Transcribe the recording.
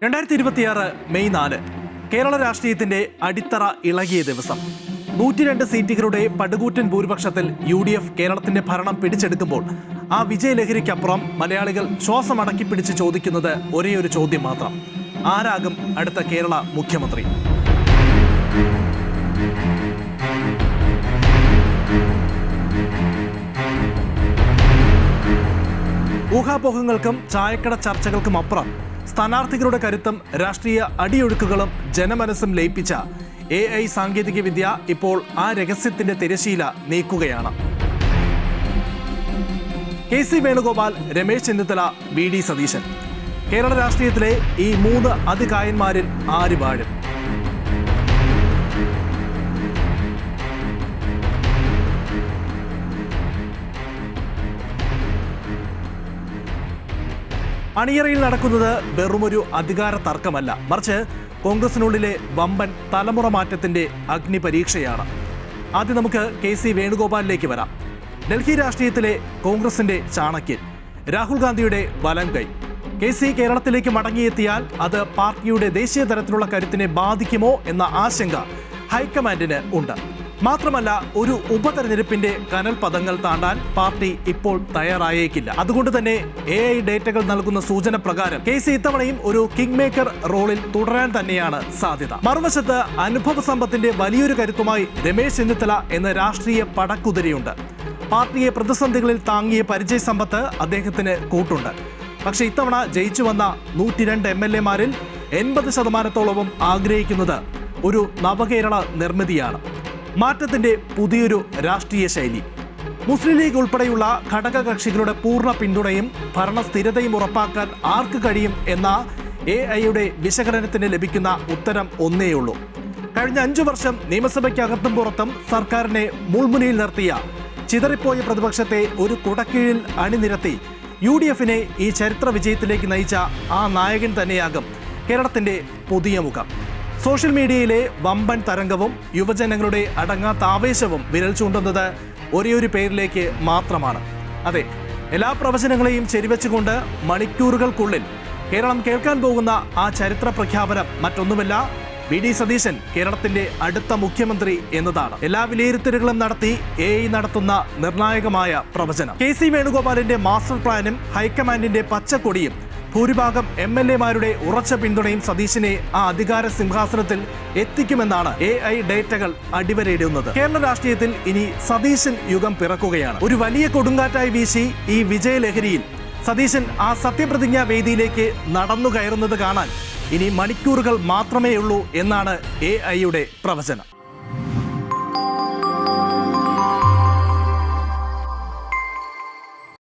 2026 May 4 Kerala രാഷ്ട്രീയത്തിന്റെ അടിത്തറ ഇളകിയ ദിവസം. 102 സീറ്റുകളുടെ പടുകൂറ്റൻ ഭൂരിപക്ഷത്തിൽ UDF കേരളത്തിന്റെ ഭരണം പിടിച്ചെടുക്കുമ്പോൾ ആ വിജയലഹരിക്കപ്പുറം മലയാളികൾ ശ്വാസമടക്കി പിടിച്ച് ചോദിക്കുന്നത് ഒരേയൊരു ചോദ്യം മാത്രം: ആരാകും അടുത്ത കേരള മുഖ്യമന്ത്രി? ഊഹാപോഹങ്ങൾക്കും ചായക്കട ചർച്ചകൾക്കും അപ്പുറം സ്ഥാനാർത്ഥികളുടെ കരുത്തും രാഷ്ട്രീയ അടിയൊഴുക്കുകളും ജനമനസ്സും ലയിപ്പിച്ച AI സാങ്കേതിക വിദ്യ ഇപ്പോൾ ആ രഹസ്യത്തിന്റെ തിരശീല നീക്കുകയാണ്. KC Venugopal, Ramesh Chennithala, VD Satheesan. കേരള രാഷ്ട്രീയത്തിലെ ഈ 3 അതികായന്മാരിൽ ആര് വാഴും? അണിയറയിൽ നടക്കുന്നത് വെറുമൊരു അധികാര തർക്കമല്ല, മറിച്ച് കോൺഗ്രസിനുള്ളിലെ വമ്പൻ തലമുറ മാറ്റത്തിന്റെ അഗ്നി പരീക്ഷയാണ്. ആദ്യം നമുക്ക് KC വേണുഗോപാലിലേക്ക് വരാം. ഡൽഹി രാഷ്ട്രീയത്തിലെ കോൺഗ്രസിന്റെ ചാണക്യൻ, രാഹുൽ ഗാന്ധിയുടെ വലം കൈ. KC കേരളത്തിലേക്ക് മടങ്ങിയെത്തിയാൽ അത് പാർട്ടിയുടെ ദേശീയ തലത്തിലുള്ള കരുത്തിനെ ബാധിക്കുമോ എന്ന ആശങ്ക ഹൈക്കമാൻഡിന് ഉണ്ട്. മാത്രമല്ല, ഒരു ഉപതെരഞ്ഞെടുപ്പിന്റെ കനൽ പദങ്ങൾ താണ്ടാൻ പാർട്ടി ഇപ്പോൾ തയ്യാറായേക്കില്ല. അതുകൊണ്ട് തന്നെ AI ഡേറ്റകൾ നൽകുന്ന സൂചന പ്രകാരം KC ഇത്തവണയും ഒരു കിങ് മേക്കർ റോളിൽ തുടരാൻ തന്നെയാണ് സാധ്യത. മറുവശത്ത് അനുഭവ സമ്പത്തിന്റെ വലിയൊരു കരുത്തുമായി രമേശ് ചെന്നിത്തല എന്ന രാഷ്ട്രീയ പടക്കുതിരയുണ്ട്. പാർട്ടിയെ പ്രതിസന്ധികളിൽ താങ്ങിയ പരിചയ സമ്പത്ത് അദ്ദേഹത്തിന് കൂട്ടുണ്ട്. പക്ഷെ ഇത്തവണ ജയിച്ചു വന്ന 102 MLA-മാരിൽ 80% ആഗ്രഹിക്കുന്നത് ഒരു നവകേരള നിർമ്മിതിയാണ്, മാറ്റത്തിന്റെ പുതിയൊരു രാഷ്ട്രീയ ശൈലി. മുസ്ലിം ലീഗ് ഉൾപ്പെടെയുള്ള ഘടകകക്ഷികളുടെ പൂർണ്ണ പിന്തുണയും ഭരണസ്ഥിരതയും ഉറപ്പാക്കാൻ ആർക്ക് കഴിയും എന്ന AI-യുടെ വിശകലനത്തിന് ലഭിക്കുന്ന ഉത്തരം ഒന്നേയുള്ളൂ: കഴിഞ്ഞ 5 വർഷം നിയമസഭയ്ക്കകത്തും പുറത്തും സർക്കാരിനെ മുൾമുനയിൽ നിർത്തിയ ചിതറിപ്പോയ പ്രതിപക്ഷത്തെ ഒരു കുടക്കീഴിൽ അണിനിരത്തി UDF-നെ ഈ ചരിത്ര വിജയത്തിലേക്ക് നയിച്ച ആ നായകൻ തന്നെയാകും കേരളത്തിന്റെ പുതിയ മുഖം. സോഷ്യൽ മീഡിയയിലെ വമ്പൻ തരംഗവും യുവജനങ്ങളുടെ അടങ്ങാത്ത ആവേശവും വിരൽ ചൂണ്ടുന്നത് ഒരേയൊരു പേരിലേക്ക് മാത്രമാണ്. അതെ, എല്ലാ പ്രവചനങ്ങളെയും ശരിവെച്ചുകൊണ്ട് മണിക്കൂറുകൾക്കുള്ളിൽ കേരളം കേൾക്കാൻ പോകുന്ന ആ ചരിത്ര പ്രഖ്യാപനം മറ്റൊന്നുമല്ല, VD സതീശൻ കേരളത്തിന്റെ അടുത്ത മുഖ്യമന്ത്രി എന്നതാണ്. എല്ലാ വിലയിരുത്തലുകളും നടത്തി AI നടത്തുന്ന നിർണായകമായ പ്രവചനം. KC വേണുഗോപാലിന്റെ മാസ്റ്റർ പ്ലാനും ഹൈക്കമാൻഡിന്റെ പച്ചക്കൊടിയും ഭൂരിഭാഗം MLA-മാരുടെ ഉറച്ച പിന്തുണയും സതീശനെ ആ അധികാര സിംഹാസനത്തിൽ എത്തിക്കുമെന്നാണ് AI ഡേറ്റകൾ അടിവരയിടുന്നത്. കേരള രാഷ്ട്രീയത്തിൽ ഇനി സതീശൻ യുഗം പിറക്കുകയാണ്. ഒരു വലിയ കൊടുങ്കാറ്റായി വീശി ഈ വിജയലഹരിയിൽ സതീശൻ ആ സത്യപ്രതിജ്ഞാ വേദിയിലേക്ക് നടന്നു കയറുന്നത് കാണാൻ ഇനി മണിക്കൂറുകൾ മാത്രമേ ഉള്ളൂ എന്നാണ് AI-യുടെ പ്രവചനം.